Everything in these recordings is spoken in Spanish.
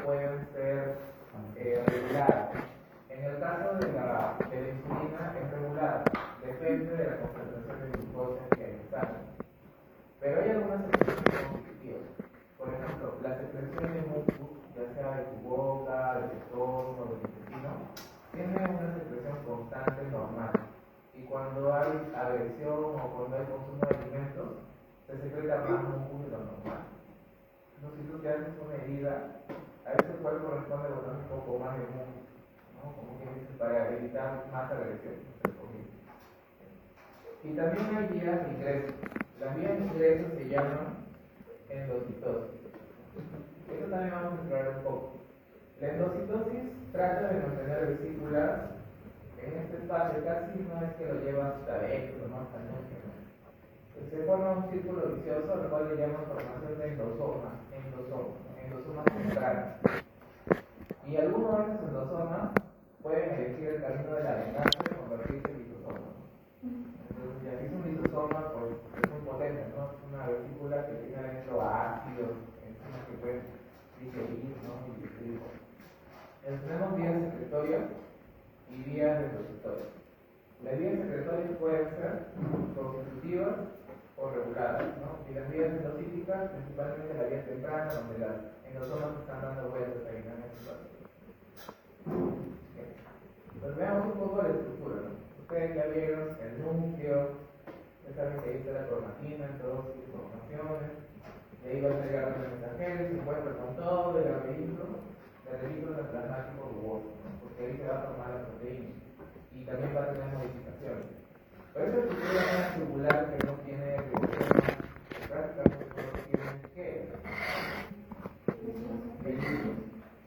pueden ser reguladas. En el caso de la insulina es regulada, depende de la concentración de glucosa que hay en sangre. Pero hay algunas expresiones conflictivas. Por ejemplo, las secreciones de mucus, ya sea de tu boca, del estómago, del intestino, tienen una secreción constante normal. Y cuando hay agresión o cuando hay consumo de alimentos, se secreta más mucus de lo normal. Entonces, si tú te haces una herida, a veces el cuerpo responde botando un poco más de mucus, ¿no? Como que dice, para evitar más agresión. Y también hay vías de ingreso. Las vías de ingreso se llaman endocitosis. Esto también vamos a explorar un poco. La endocitosis trata de mantener vesículas en este espacio, casi no es que lo lleva hasta adentro, ¿no? Hasta el núcleo. Se forma un círculo vicioso al cual le llaman formación de endosomas centrales. Y algunos de esos endosomas pueden elegir el camino de la venganza y convertirse en lisosomas. Entonces, ya es un lisosoma porque es muy potente, ¿no? Es una vesícula que tiene adentro ácidos, enzimas que pueden digerir, ¿no? Y digerir. Entonces, tenemos vías secretorias y vías endocitorias. Las vías secretorias pueden ser constitutivas o reguladas, ¿no? Y las vías endocíticas, principalmente la vía temprana, donde las endosomas están dando vueltas ahí en el espacio. Pues veamos un poco la estructura, ¿no? Ustedes ya vieron el núcleo, ya saben que ahí está la cromatina, todas sus informaciones, y ahí va a llegar a los mensajeros, se encuentra con todo el registro plasmático rugoso, ¿no? Porque ahí se va a formar la proteína y también va a tener modificaciones. Pero esta estructura es una tubular que no tiene ribosomas, que prácticamente solo tiene ¿qué? Vehículos.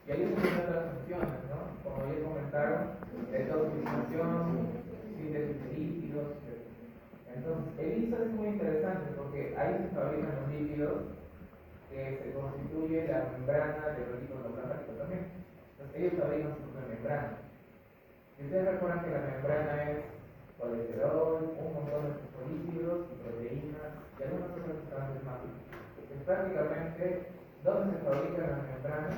Y ahí se tienen otras funciones, ¿no? Como ya comentaron, detoxificación, síntesis de lípidos. Entonces, el ISO es muy interesante porque ahí se fabrican los lípidos que se constituye la membrana del reticulo endoplasmático también. Entonces, ellos fabrican su propia membrana. Si ustedes recuerdan que la membrana es colesterol, un montón de fosfolípidos y proteínas y algunas otras sustancias más. Es prácticamente donde se fabrican las membranas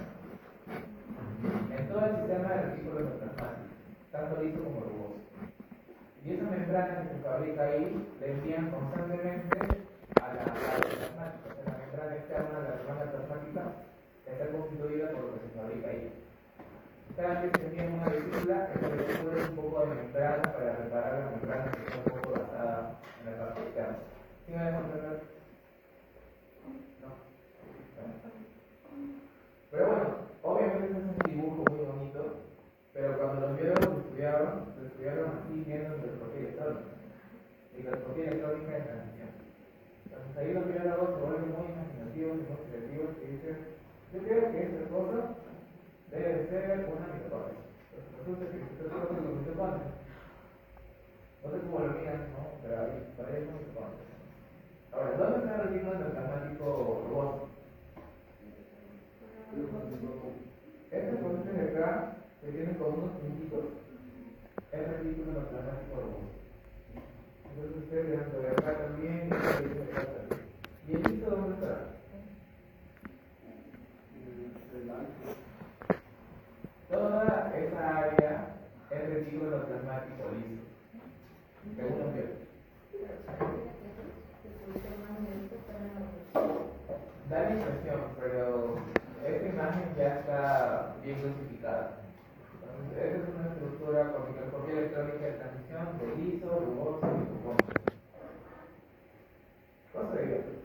en todo el sistema del reticulo endoplasmático, tanto liso como rugoso. Y esa membrana que se fabrica ahí le envían constantemente a la plasmática. O sea, la membrana externa de la membrana plasmática está constituida por lo que se fabrica ahí. Cada vez que se envía una vesícula, esa vesícula es un poco de membrana para reparar la membrana que está un poco gastada en la parte externa. ¿Sí me dejan entender? No. Pero bueno, obviamente este es un dibujo muy bonito, pero cuando los biólogos lo estudiaron así viendo endoscopía electrónica. Y la endoscopía electrónica de transición. Entonces ahí los biólogos se vuelven muy imaginativos y muy creativos y dicen, yo creo que esta cosa debe ser una mitocondria. Resulta que usted conoce los mitocondrias. No sé cómo lo miran, ¿no? Pero ahí, para ellos son mitocondrias. Ahora, ¿dónde está el reticulo endoplasmático rugoso? Este proceso de acá, que tiene como unos puntitos, es el retículo endoplasmático rugoso. Entonces ustedes vean de acá también y de acá también. ¿Y el listo dónde está? Toda esa área es retículo endoplasmático liso. Según los biólogos. Da la impresión, pero esta imagen ya está bien clasificada. Entonces, esta es una estructura con microscopía electrónica de transición de liso, rugoso y rugoso. Cosa de Golgi.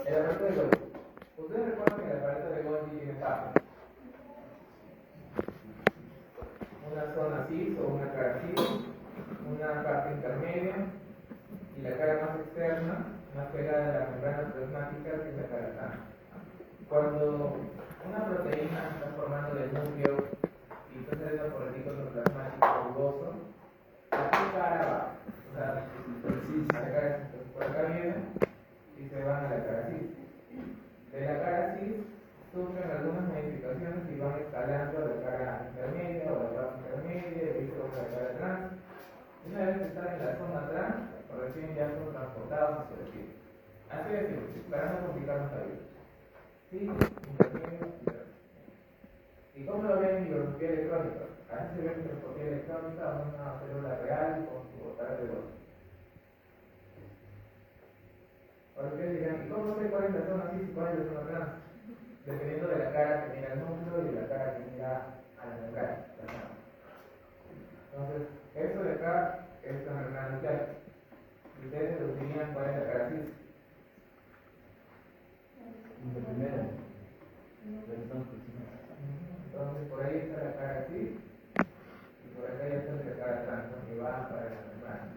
El aparato de Golgi. Ustedes recuerdan que el aparato de Golgi tiene partes. Una zona cis o una cara cis, una parte intermedia y la cara más externa, más pegada a la membrana plasmática, que es la cara sana. Cuando una proteína está formando el núcleo y está saliendo por el retículo plasmático rugoso, ¿a qué cara va? O sea, por acá vienen y se van a la cara cis. De la cara cis sufren algunas modificaciones y van escalando a la cara intermedia o a la parte intermedia y luego a la cara trans. Una vez que están en la zona trans, recién ya son transportados hacia el cielo. Así de simple, para no complicarnos la vida. Sí, intermedio y trans. cómo lo ven en microscopía electrónica? A veces se ve en microscopía electrónica una célula real con su portal de voz. Ahora ustedes dirán, ¿y cómo sé cuál es la zona física y cuál es la zona trans? Dependiendo de la cara que mira el núcleo y de la cara que mira a la membrana. Entonces, eso de acá es la membrana nuclear. Y ustedes deducirían cuál es la cara física. De primera. Entonces, por ahí está la cara así, y por acá ya está la cara trans, ¿no? Que va para la membrana.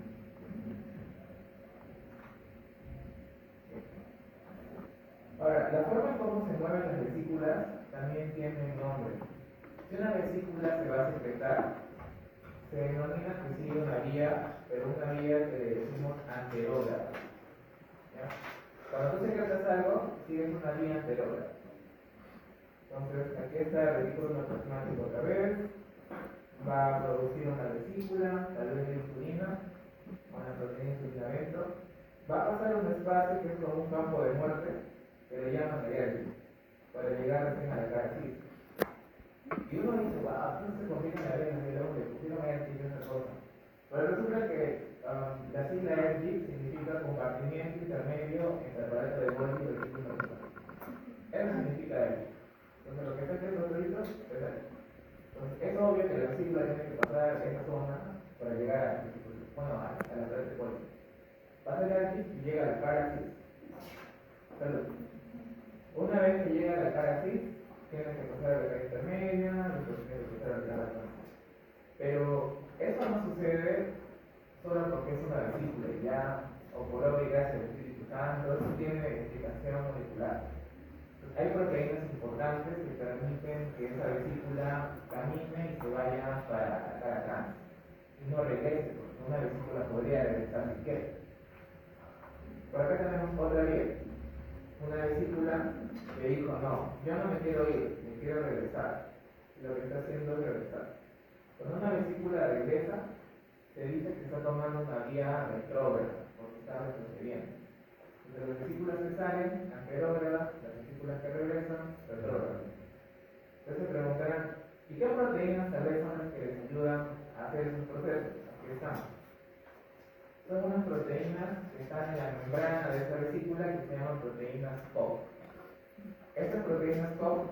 Ahora, la forma en cómo se mueven las vesículas también tiene nombre. Si una vesícula se va a secretar, se denomina que sigue una vía, pero una vía que le decimos anterógrada. ¿Ya? Cuando tú secretas algo, sigues una vía anterógrada. Entonces, aquí está el retículo endoplasmático otra vez, va a producir una vesícula, tal vez de insulina, una proteína de insulinamiento, va a pasar un espacio que es como un campo de muerte, que le llaman alergia, para llegar recién a la cara física. Y uno dice, wow, no se combina la arena y el hombre, pusieron ERGI y otra cosa. Pero resulta que la sigla ERGI significa compartimiento intermedio entre el aparato de Golgi y el retículo endoplasmático. Eso significa ERGI. Entonces lo que está haciendo los deditos es ERGI. Entonces es obvio que la vesícula tiene que pasar esa zona para llegar a la pared de Golgi. Pasa el ERGI y llega a la cara física. Salud. Una vez que llega a la cara así, tiene que pasar a la cara intermedia, después tiene que pasar a la cara trans. Pero eso no sucede solo porque es una vesícula y ya, o por obra y gracia del Espíritu Santo, eso tiene explicación molecular. Hay proteínas importantes que permiten que esa vesícula camine y se vaya para la cara trans y no regrese, porque una vesícula podría regresar si quiere. Por acá tenemos otra vía. Una vesícula que dijo, no, yo no me quiero ir, me quiero regresar. Y lo que está haciendo es regresar. Cuando una vesícula regresa, se dice que está tomando una vía retrógrada, porque está retrocediendo. Entonces las vesículas que salen, anterógradas, las vesículas que regresan, retrógradas. Entonces se preguntarán, ¿y qué proteínas tal vez son las que les ayudan a hacer esos procesos? Aquí están. Son unas proteínas que están en la membrana de esta vesícula que se llaman proteínas COP. Estas proteínas COP,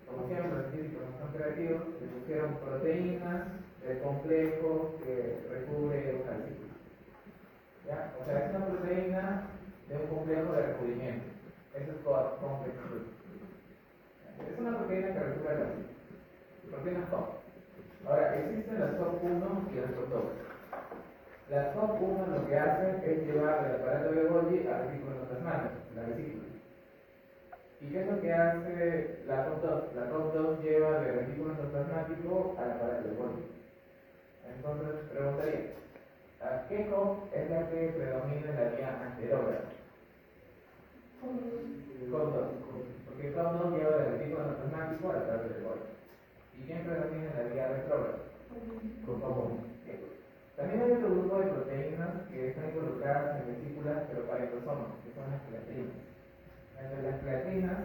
como siempre los científicos no son creativos, le pusieron proteínas del complejo que recubre una vesícula. ¿Ya? O sea, es una proteína de un complejo de recubrimiento. Eso es complex group. Es una proteína que recubre la vesícula. Proteínas COP. Ahora, existen las COP1 y las COP2. Las COP1 lo que hacen es llevar del aparato de Golgi al retículo endoplasmático, la vesícula. ¿Y qué es lo que hace la COP2? La COP2 lleva del retículo endoplasmático al aparato de Golgi. Entonces, preguntaría, ¿qué COP es la que predomina en la vía anterógrada? COP2. Porque COP2 lleva del retículo endoplasmático al aparato de Golgi. ¿Y quién predomina en la vía retrógrada? COP1. También hay otro grupo de proteínas que están involucradas en vesículas, pero para endosomas, que son las creatinas. Entre las creatinas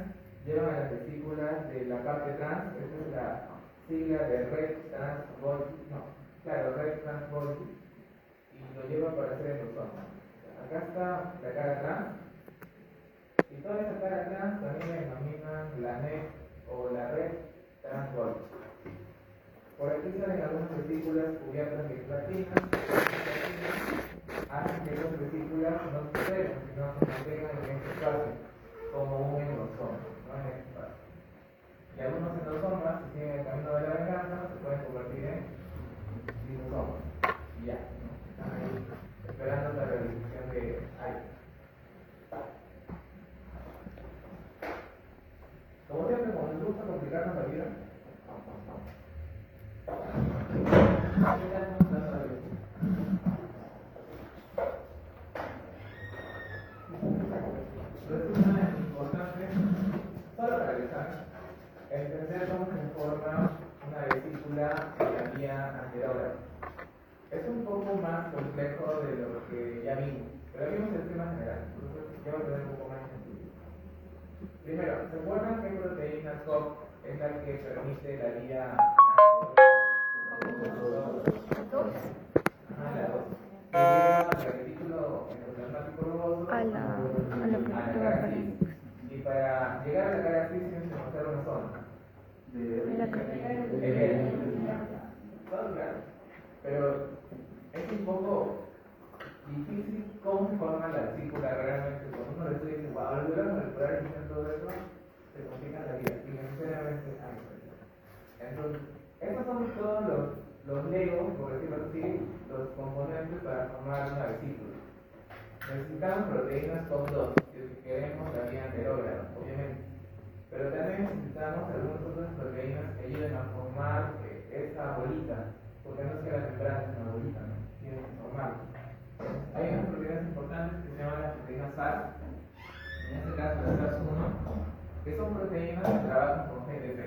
llevan a las vesículas de la parte trans, esta es la sigla de Red Trans Golgi, Red Trans Golgi, y lo lleva para hacer endosomas. Acá está la cara trans, y toda esa cara trans también la denominan la NET o la Red Trans Golgi. Por aquí salen algunas vesículas cubiertas de platinas, hacen que esas vesículas no se cierren, sino se mantengan en este espacio, como un endosoma, ¿no? En este espacio. Y algunos endosomas, si siguen el camino de la venganza, se pueden convertir en lisosomas. Y ya, ¿no? Están ahí esperando la realización de aire. Como siempre, cuando nos gusta complicarnos la vida, resulta importante, solo para realizar, entender cómo se forma una vesícula en la vía anterógrada. Es un poco más complejo de lo que ya vimos, pero vimos el tema general, entonces yo voy a tener un poco más sentido. Primero, ¿se acuerdan qué proteínas COP es la que permite la vía la 2. El retículo endoplasmático rugoso a la cara cis. Y para llegar a la cara cis tienes que mostrar una zona. Todo claro. Pero es un poco difícil cómo se forma la vesícula realmente. Cuando uno le dice, wow, al volver a manipular y hacer todo eso, se complica la vida. Y necesariamente hay. Entonces, estos son todos los legos, por decirlo así, los componentes para formar una vesícula. Necesitamos proteínas COP2 si queremos la vía enterógrada, obviamente. Pero también necesitamos algunas otras proteínas que ayuden a formar esa bolita, porque no es que la membrana es una bolita, ¿no? Tiene que formarla. Hay unas proteínas importantes que se llaman las proteínas SARS, en este caso las SARS-1, que son proteínas que trabajan con GTP.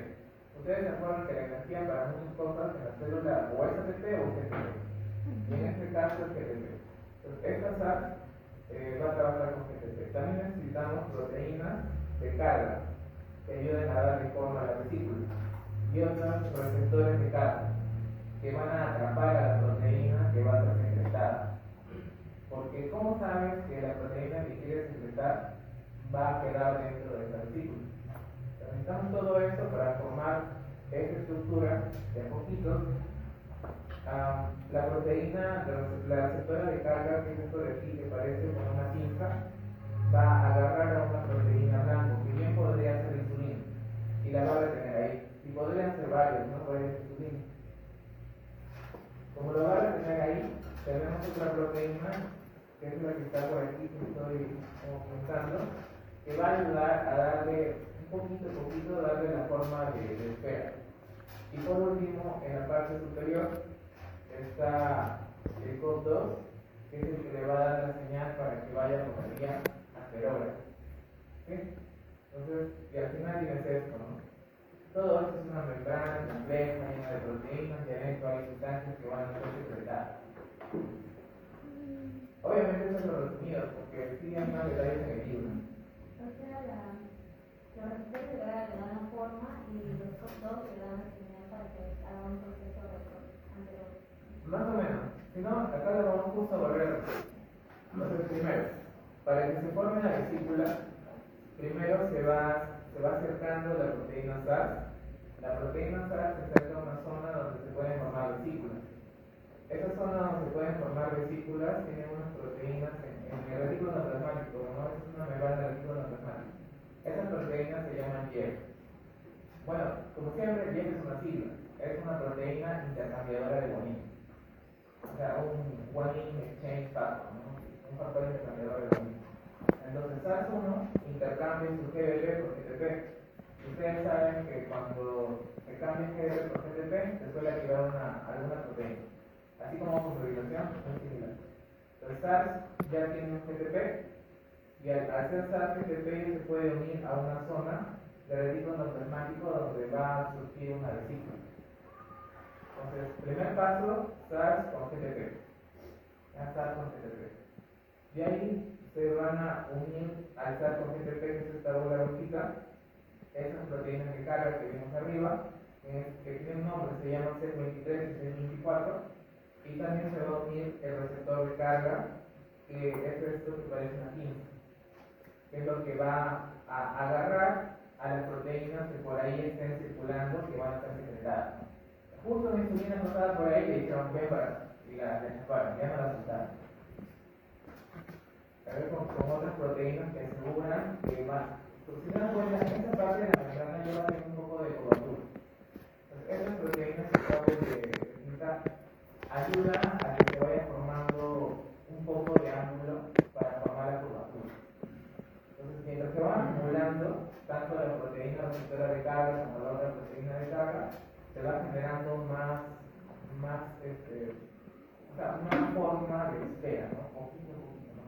Ustedes se acuerdan que la energía para muchas cosas en la célula o es ATP o GTP. Y en este caso es GTP. Entonces, esta SARS va a trabajar con GTP. También necesitamos proteínas de carga que ayuden a darle forma a la vesícula y otros receptores de carga que van a atrapar a la proteína que va a ser secretada. Porque ¿cómo sabes que la proteína que quieres secretar va a quedar dentro de la vesícula? Necesitamos todo esto para formar esta estructura de a poquito. La proteína, la receptora de carga, que es esto de aquí que parece como una pinza, va a agarrar a una proteína blanca, que bien podría ser insulina, y la va a retener ahí. Y podrían ser varios, no podría ser insulina. Como lo va a retener ahí, tenemos otra proteína, que es la que está por aquí, que estoy comentando, que va a ayudar a darle poquito a poquito, darle la forma de esfera. Y por último, en la parte superior está el COP2, que es el que le va a dar la señal para que vaya por la vía anterógrada. ¿Sí? Entonces, y al final tienes esto, ¿no? Todo esto es una membrana compleja, llena de proteínas, y adentro hay sustancias que van a ser secretadas. Obviamente eso es lo resumido, porque sí hay más detalles en el libro. O sea, los receptores de carga le dan la forma y los COP2 le dan la señal para que haga un proceso anterior. Más o menos. Si no, acá lo vamos justo a volver a repetir. Entonces, primero, para que se forme la vesícula, primero se va acercando la proteína SARS. La proteína SARS se acerca a una zona donde se pueden formar vesículas. Esa zona donde se pueden formar vesículas tiene unas proteínas en el retículo endoplasmático, ¿no? Es una membrana del retículo endoplasmático. Esas proteínas se llaman YEF. Bueno, como siempre, YEF es una sigla. Es una proteína intercambiadora de guanina. O sea, un guanine exchange factor, ¿no? Un factor intercambiador de guanina. Entonces, SARS-1 intercambia su GBP por GTP. Ustedes saben que cuando se cambia GBP por GTP, se suele activar alguna proteína. Así como fosforilación, es similar. Entonces, SARS ya tiene un GTP, y al hacer SARS GTP se puede unir a una zona del retículo endoplasmático donde va a surgir una vesícula. Entonces, primer paso, SARS con GTP. Ya SARS con GTP. De ahí se van a unir al SARS con GTP, que es esta bola rojita, esas proteínas de carga que vimos arriba, que tiene un nombre, se llama C23 y C24, y también se va a unir el receptor de carga, que es esto que parece una pinza, que es lo que va a agarrar a las proteínas que por ahí estén circulando, que van a estar secretadas. Justo una insulina no estaba por ahí, le dijeron ven para, y la escaparon, ya no la soltaron. A ver con otras proteínas que aseguran que van. Porque si no dan cuenta, en esta parte de la membrana yo va a tener un poco de cobertura. Entonces, estas proteínas que acabo de pintar ayudan a que se vaya formando un poco de ángulo para formar la curvatura. Entonces, mientras se van acumulando, tanto la proteína receptora de carga como la otra proteína de carga, se va generando más o sea, una forma de esfera, ¿no? Poquito a poquito, ¿no?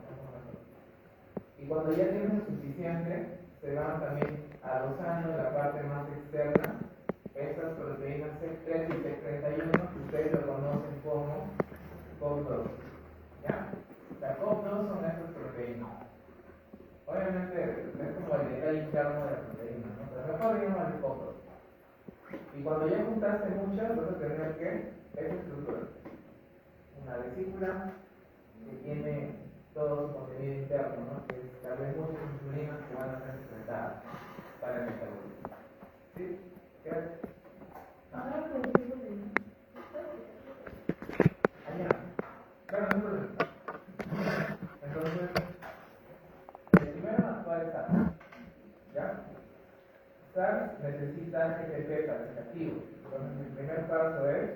Y cuando ya tienen lo suficiente, se van también adosando en la parte más externa estas proteínas C3 y C31, que ustedes lo conocen como COP2. ¿Ya? La COP2 son estas proteínas. Obviamente es como el detalle interno de la proteína, ¿no? Pero mejor digamos el COP2. Y cuando ya juntaste muchas, vas a tener que esa estructura. Una vesícula que tiene todo su contenido interno, ¿no? Que es tal vez muchas insulinas que van a ser secretadas para el metabolismo. ¿Sí? ¿Qué haces? Ahora con el tipo de... Allá. Claro, no hay problema. Entonces, el primero actual es SARS. ¿Ya? SARS necesita GTP para ser activo. Entonces, el primer paso es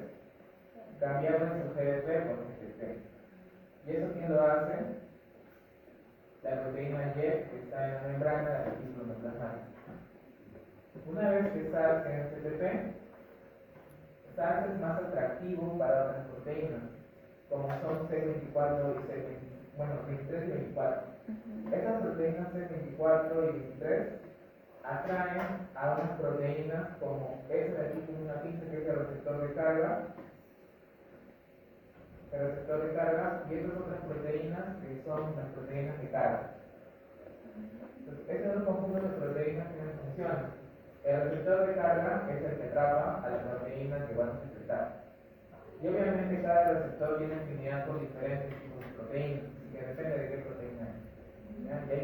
cambiar nuestro GDP por GTP. ¿Y eso quién lo hace? La proteína Y que está en la membrana del retículo endoplasmático. Una vez que SARS tiene GTP, SARS es más atractivo para otras proteínas, como son C24 y C23 y 24. Estas proteínas C24 y 23 atraen a unas proteínas como esa de aquí, como una pinza que es el receptor de carga, y estas otras proteínas que son las proteínas de carga. Entonces, estos dos conjuntos de proteínas tienen funciones. El receptor de carga es el que atrapa a la proteína que van a secretar. Y obviamente cada receptor tiene afinidad por diferentes tipos de proteínas, así que depende de qué proteína es. ¿Ya? Y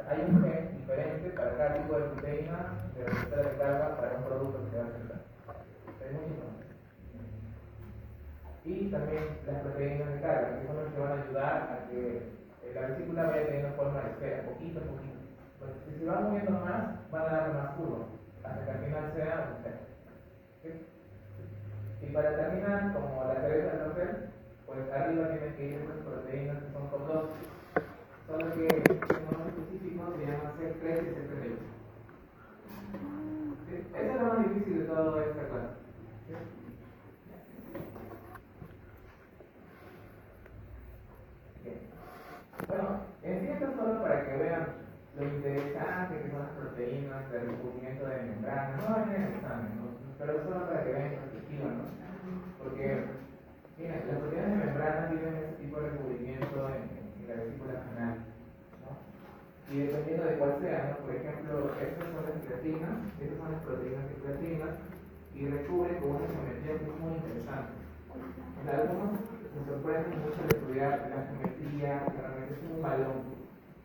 hay un gen diferente para cada tipo de proteína de receptor de carga para un producto que se va a secretar. Es muy importante. Y también las proteínas de carga, que son las que van a ayudar a que la vesícula vaya teniendo forma de esfera, poquito a poquito. Porque si se va moviendo más, van a dar más curva, hasta que al final sea un esfera. ¿Sí? Y para terminar, como la cereza del pastel, pues arriba tienen que ir esas proteínas que son COP2, solo que en nombre específico se llaman C3 y C3. ¿Sí? Esa es la más difícil de toda esta clase. ¿Sí? Bueno, en sí esto es solo para que vean lo interesante que son las proteínas, el recubrimiento de membrana, no va a venir en el examen, ¿no? Pero es solo para que vean en perspectiva, ¿no? Porque, miren, las proteínas de membrana tienen ese tipo de recubrimiento en la vesícula renal, ¿no? Y dependiendo de cuál sea, ¿no? Por ejemplo, estas son las creatinas, estas son las proteínas de creatinas, y recubren con una geometría que es muy interesante. O sea, algunos se sorprenden mucho de estudiar la geometría, que realmente es un balón,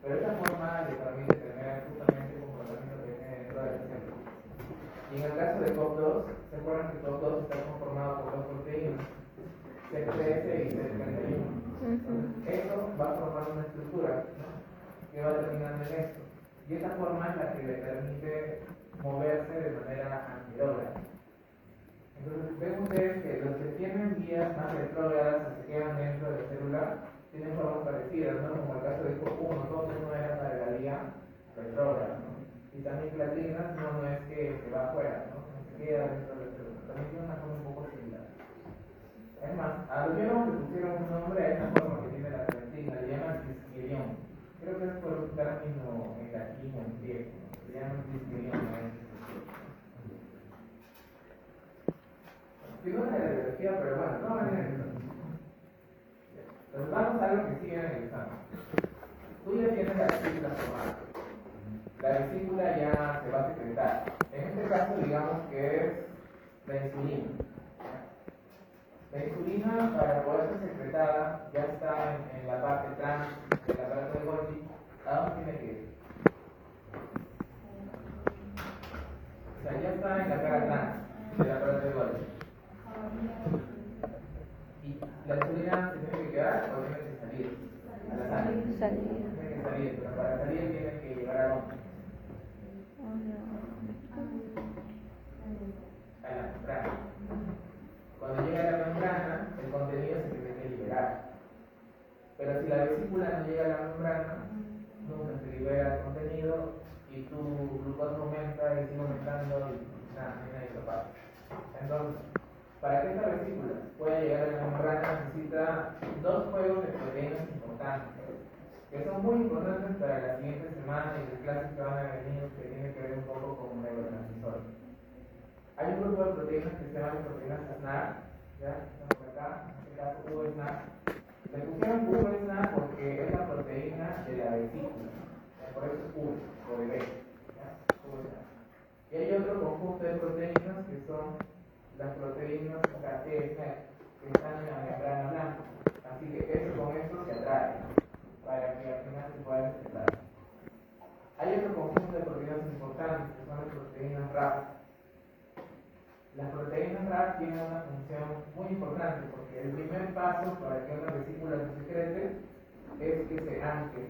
pero esa forma le permite tener justamente el comportamiento que tiene dentro de la célula. Y en el caso de COP2, ¿se acuerdan que COP2 está conformado por dos proteínas, C13 y C31? Eso va a formar una estructura, ¿no? Que va terminando en esto. Y esta forma es la que le permite moverse de manera antirógrada. Entonces, ven ustedes que los que tienen vías más retrógradas que se quedan dentro de la célula tienen formas parecidas, ¿no? Como el caso de COP1, todo uno era para la vía retrógrada, ¿no? Y también platinas no es que se va afuera, ¿no? Se queda dentro de la célula. También tiene una forma un poco similar. Es más, a los biólogos le pusieron un nombre a esta forma que tiene la platina, le llaman disquirión. Creo que es por un término en latín o en griego, ¿no? Se llaman disquirión, ¿no? Figura de la biología, pero bueno, no van a ir en eso. Entonces vamos a lo que sigue en el examen. Tú ya tienes la vesícula formada. La vesícula ya se va a secretar. En este caso, digamos que es la insulina. La insulina, para poder ser secretada, ya está en la parte trans del aparato de Golgi. ¿A dónde tiene que ir? O sea, ya está en la cara trans del aparato de Golgi. ¿Y la insulina se tiene que quedar o tiene que salir? A la sangre. Tiene que salir, pero para salir tiene que llegar a dónde? A la membrana. Cuando llega a la membrana, el contenido se tiene que liberar. Pero si la vesícula no llega a la membrana, nunca se libera el contenido y tu glucosa aumenta y sigue aumentando y nada, nadie lo pasa. Entonces, para que esta vesícula pueda llegar a la membrana necesita dos juegos de proteínas importantes, que son muy importantes para la siguiente semana y las clases que van a venir, que tienen que ver un poco con neurotransmisores. Hay un grupo de proteínas que se llaman proteínas SNAP, ¿ya? Estamos acá, en este caso USNAP. Le pusieron USNAP porque es la proteína de la vesícula, por eso es U, o de B, ¿ya? USNAP. Y hay otro conjunto de proteínas que son las proteínas, o sea, que están en la membrana blanca. Así que eso con esto se atrae, para que al final se pueda expresar. Hay otro conjunto de proteínas importantes, que son las proteínas RAF. Las proteínas RAF tienen una función muy importante, porque el primer paso para que una vesícula se secrete es que se ancle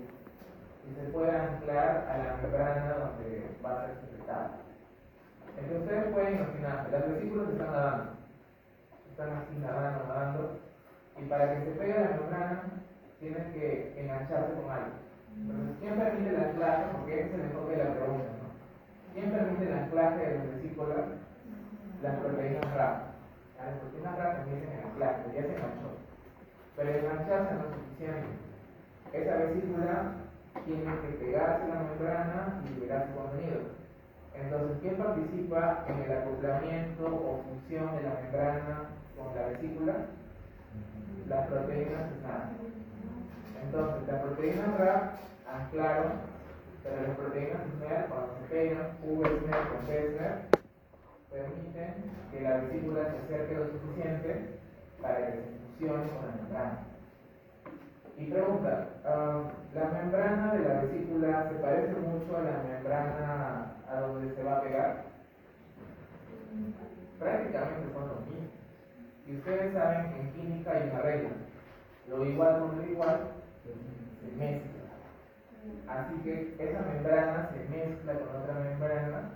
y se pueda anclar a la membrana donde va a ser secretada. Entonces ustedes pueden imaginarse, las vesículas están así nadando, y para que se pegue a la membrana tienen que engancharse con algo. Entonces, ¿quién permite el anclaje? Porque ese es el enfoque de la pregunta, ¿no? ¿Quién permite el anclaje de las vesículas? Las proteínas RAF. Las proteínas RAF permiten el anclaje, ya se enganchó. Pero el engancharse no es suficiente. Esa vesícula tiene que pegarse a la membrana y liberar su contenido. Entonces, ¿quién participa en el acoplamiento o función de la membrana con la vesícula? Las proteínas SNAP. Entonces, las proteínas RAF anclaron, pero las proteínas SNAP, cuando se pegan, VSNAP con PSNAP, permiten que la vesícula se acerque lo suficiente para que se fusione con la membrana. Y pregunta, ¿la membrana de la vesícula se parece mucho a la membrana a donde se va a pegar? Prácticamente son lo mismo. Y ustedes saben que en química hay una regla: lo igual con lo igual se mezcla. Así que esa membrana se mezcla con otra membrana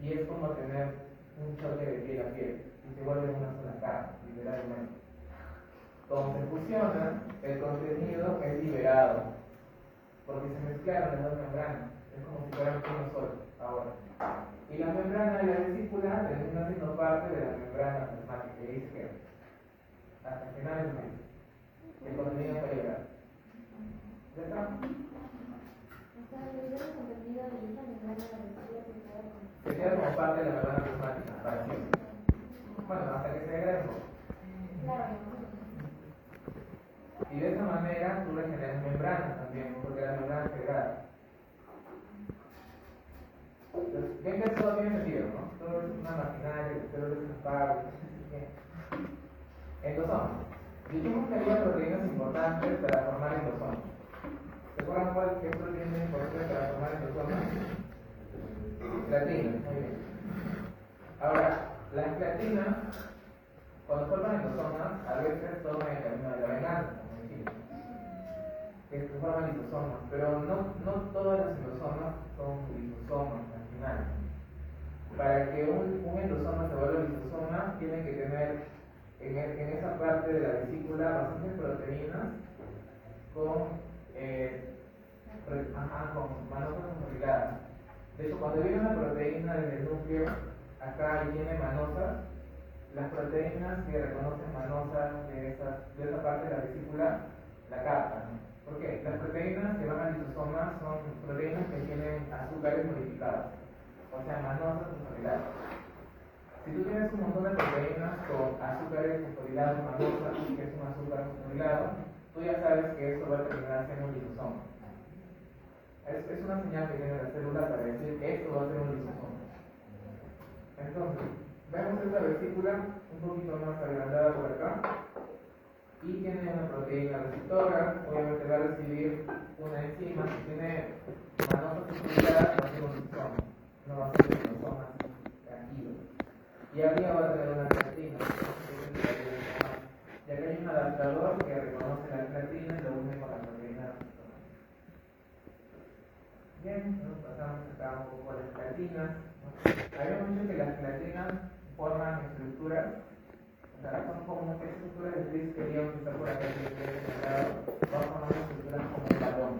y es como tener un choque de piel a piel y se vuelve una sola carne, literalmente. Como se fusiona, el contenido es liberado porque se mezclaron las dos membranas, es como si fueran uno solo ahora. Y la membrana de la vesícula termina siendo parte de la membrana plasmática, y ahí se queda hasta el final del mes. El contenido fue liberado. ¿Ya está? O sea, el contenido de esa membrana de la vesícula Se queda como parte de la membrana plasmática para siempre. Bueno, hasta que se degrade un poco. Claro. Y de esa manera tú regeneras membranas también, porque la membrana se degrada. Entonces, ven que todo tiene sentido, ¿no? Todo es una maquinaria, todo es un pago. Endosomas. Dijimos que había proteínas importantes para formar endosomas. ¿Se acuerdan qué proteína es importante para formar endosomas? Creatina, muy bien. Ahora, las creatinas, cuando forman endosomas, a veces toman el camino de la venganza, como dijimos, que forman lisosomas, pero no todas las endosomas son lisosomas al final. Para que un endosoma se vuelva lisosoma, tiene que tener en esa parte de la vesícula bastantes proteínas con manosas consolidadas. De hecho, cuando viene una proteína desde el núcleo, acá tiene manosas. Las proteínas que reconocen manosas de esa parte de la vesícula la captan, ¿no? ¿Por qué? Las proteínas que van al lisosoma son proteínas que tienen azúcares modificados, o sea, manosas consolidadas. Si tú tienes un montón de proteínas con azúcares consolidados, manosa, que es un azúcar consolidado, tú ya sabes que eso va a terminar siendo un lisosoma. Es una señal que tiene la célula para decir que esto va a ser un lisosoma. Entonces, vemos esta vesícula un poquito más agrandada por acá y tiene una proteína receptora. Obviamente va a recibir una enzima. Si tiene manosas consolidadas, va a ser un lisosoma, no va a ser un lisosoma tranquilo. Y arriba va a tener una creatina. Y acá hay un adaptador que reconoce la creatina y lo une con la proteína receptora. Bien, nos pasamos acá un poco a las creatinas. Habíamos dicho que las creatinas forman estructuras, o sea, son como estructuras de trisquelión que está por acá, que es señalado, van formando estructuras como un balón.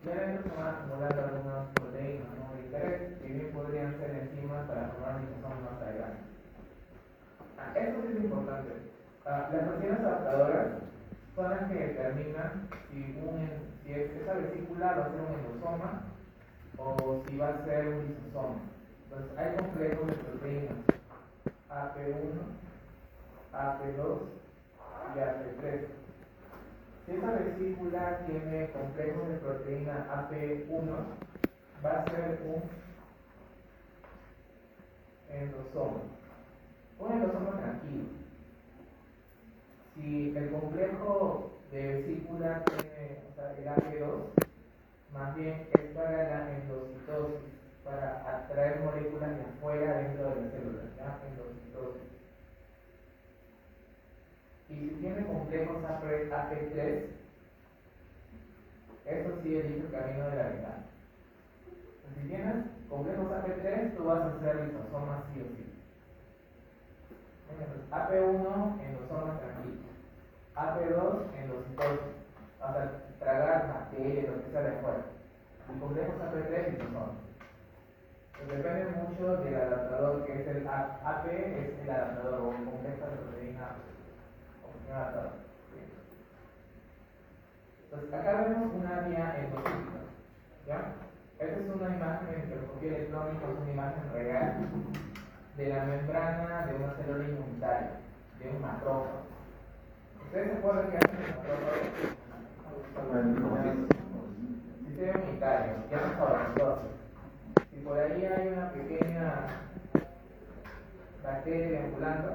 Y adentro se van acumulando algunas proteínas, ¿no?, de interés, que bien podrían ser enzimas para formar lisosomas más adelante. Esto sí es importante. Las proteínas adaptadoras son las que determinan si esa vesícula va a ser un endosoma o si va a ser un lisosoma. Entonces, hay complejos de proteínas AP1, AP2 y AP3. Si esa vesícula tiene complejos de proteína AP1, va a ser un endosoma. Un endosoma tranquilo. Si el complejo de vesícula tiene, o sea, el AP2, más bien es para la endocitosis, para atraer moléculas de afuera dentro de la célula, ¿ya? Endocitosis. Y si tiene complejos AP3, eso sí elige el camino de la ventana. Si tienes complejos AP3, tú vas a hacer lisosoma sí o sí. Entonces, AP1, endosoma tranquilo. AP2, endocitosis. O sea, tragar bacterias, lo que sea de afuera. Y complejos AP3, lisosoma. Pues depende mucho del adaptador, que es el AP, es el adaptador o el complejo de proteína adaptador. Entonces, acá vemos una vía endocítica, ¿ya? Esta es una imagen de microscopía electrónica, es una imagen real de la membrana de una célula inmunitaria, de un macrófago. ¿Ustedes se acuerdan que hacen el macrófago? Sistema inmunitario, llaman fagocitosis. Si por ahí hay una pequeña bacteria deambulando,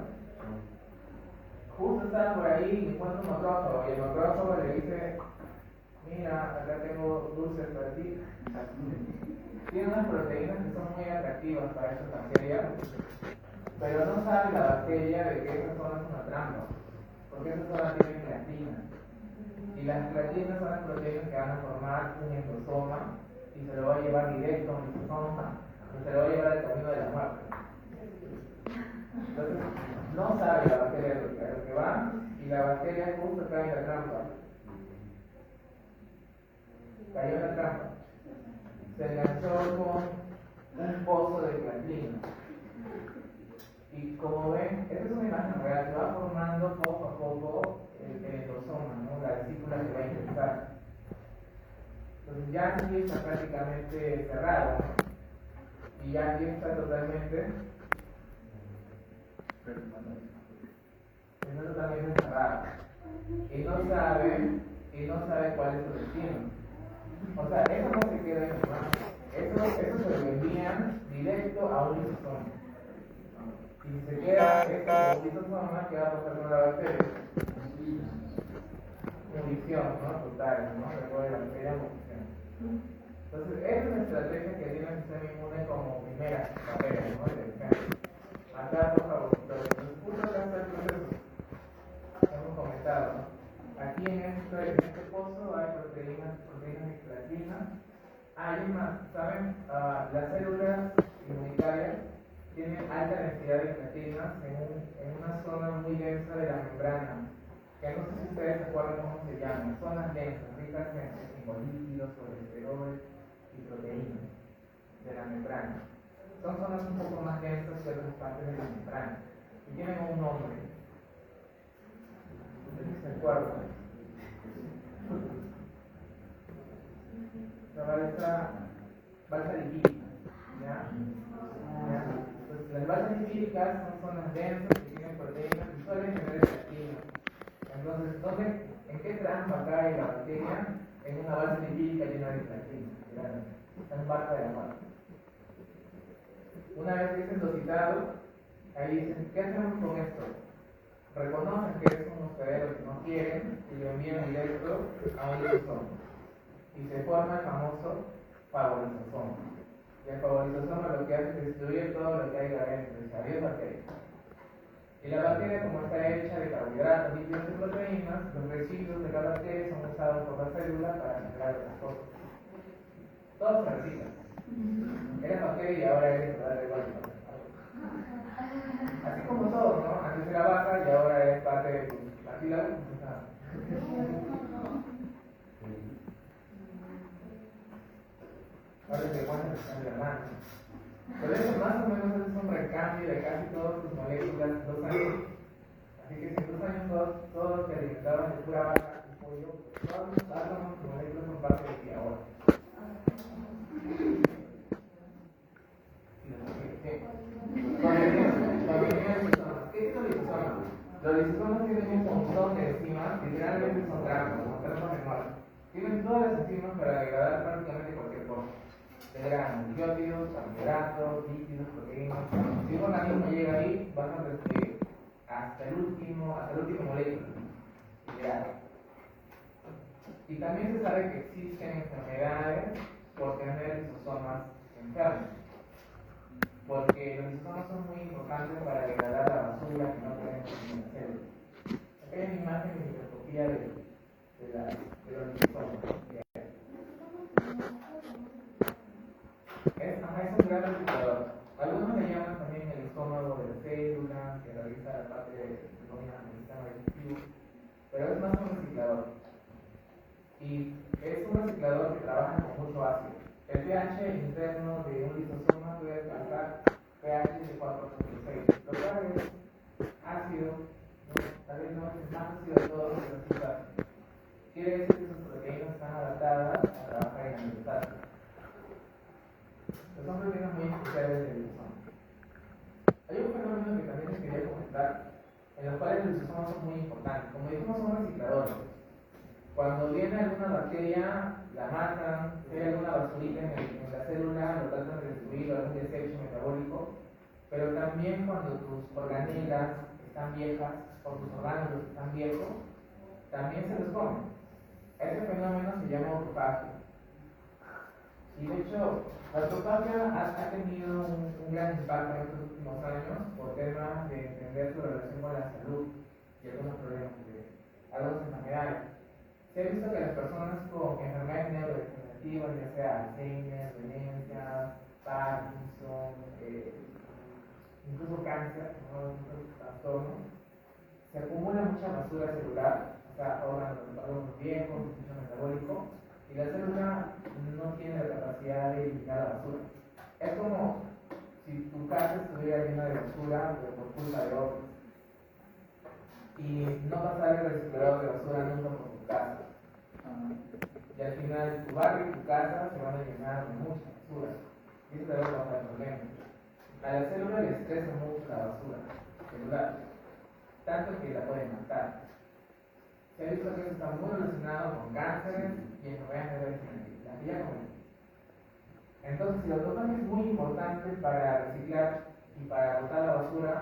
justo está por ahí y encuentra un macrófago, y el macrófago le dice: mira, acá tengo dulces para ti. Tiene unas proteínas que son muy atractivas para esta bacteria, pero no sabe la bacteria de que esa zona es una trampa, porque esa zona tiene creatina. Y las creatinas son las proteínas que van a formar un endosoma y se lo va a llevar directo a un lisosoma y se lo va a llevar al camino de la muerte. Entonces, no sabe la bacteria de lo que va, y la bacteria justo cae en la trampa. Cayó en la trampa. Se enganchó con un pozo de creatina. Y como ven, esta es una imagen real, se va formando poco a poco el endosoma, ¿no? La vesícula se va a ingresar. Entonces ya aquí está prácticamente cerrado, ¿no? Y ya aquí está totalmente cerrado. Y no sabe cuál es su destino. O sea, eso no se queda en su mano. Eso se lo envían directo a un lisosoma. Y si se queda esto como lisosoma, ¿qué va a pasar con la bacteria? Munición, ¿no? Total, ¿no? Recuerda la bacteria munición. Entonces, esa es la estrategia que tiene el sistema inmune como primera barrera, ¿no? De defensa. Acá, por favor, los puntos acá está el proceso. Hemos comentado, ¿no? Aquí en este pozo hay proteínas de creatina. Hay más, ¿saben? Las células inmunitarias tienen alta densidad de creatinas en una zona muy densa de la membrana, que no sé si ustedes se acuerdan cómo se llaman, zonas densas, ricas en fosfolípidos, colesterol y proteínas de la membrana. Son zonas un poco más densas que otras partes de la membrana y tienen un nombre. ¿Ustedes se acuerdan? Esta balsa lipídica, ¿ya? Entonces, las balsas lipídicas son zonas densas que tienen proteínas y suelen tener creatina. Entonces, ¿en qué trampa cae la bacteria? En una balsa lipídica llena de creatina. Está en parte de la muerte. Una vez que es endocitado, ahí dicen: ¿qué hacemos con esto? Reconocen que es un hospedero que no quieren y lo envían directo a un lisosoma. Y se forma el famoso fagolisosoma. Y el fagolisosoma lo que hace es destruir todo lo que hay adentro, y salir bacterias. Y la bacteria, como está hecha de carbohidratos, lípidos y proteínas, los residuos de la bacteria son usados por la célula para generar otras cosas. Todo se recicla. Eres bacteria y ahora eres total de vuelta. Así como todo, ¿no? Antes era vaca y ahora es parte de tu cartílago. Ahora te cuentas que están llamando. Pero eso más o menos es un recambio de casi todas tus moléculas 2 años. Así que si en 2 años todos te alimentaban de pura vaca y pollo, todos los átomos y moléculas son parte de ti ahora. ¿Qué es los lisosomas? Los lisosomas tienen un montón de enzimas, literalmente son gramos, son gramos menores. Tienen todas las enzimas para degradar prácticamente cualquier cosa. Degradan nucleótidos, carbohidratos, lípidos, proteínas. Si un organismo bajan desde hasta el último molécula. Y también se sabe que existen enfermedades por tener lisosomas enfermos, porque los lisosomas son muy importantes para degradar la basura que no pueden consumir las células. Aquí hay una imagen de microscopía de los lisosomas. Es un gran reciclador. Algunos le llaman también el estómago de la célula, que realiza la parte del sistema digestivo, pero es más un reciclador. Y es un reciclador que trabaja con mucho ácido. El pH interno de un lisosoma puede alcanzar pH de 4.6, lo cual es ácido, ¿no? Tal vez no es el más ácido de todos, pero sí es ácido. Quiere decir que sus proteínas están adaptadas a trabajar en el ácido. Son proteínas muy especiales del lisosoma. Hay un fenómeno que también les quería comentar, en los cuales los lisosomas son muy importantes. Como dijimos, son recicladores. Cuando viene alguna bacteria, la matan, si hay alguna basurita en la célula, lo tratan de destruir, algún desecho metabólico, pero también cuando tus organelas están viejas, o tus órganos están viejos, también se los comen. Ese fenómeno se llama autofagia. Y de hecho, la autofagia ha tenido un gran impacto en estos últimos años por temas de entender su relación con la salud y algunos problemas algunas enfermedades. Se ha visto que las personas con enfermedades neurodegenerativas, ya sea Alzheimer, demencia, Parkinson, incluso cáncer, ¿no? Otros trastornos, se acumula mucha basura celular, o sea, órganos viejos, sistema metabólico, y la célula no tiene la capacidad de eliminar la basura. Es como si tu casa estuviera llena de basura, pero por culpa de otros. Y no pasar el reciclador de basura nunca por tu casa. Y al final tu barrio y tu casa se van a llenar de mucha basura. Y eso te va a causar problemas. A la célula le estresa mucho la basura celular, tanto que la puede matar. Se ha visto que eso está muy relacionado con cánceres y enfermedades neurodegenerativas, las que ya comenté. Entonces, si la autofagia es muy importante para reciclar y para botar la basura,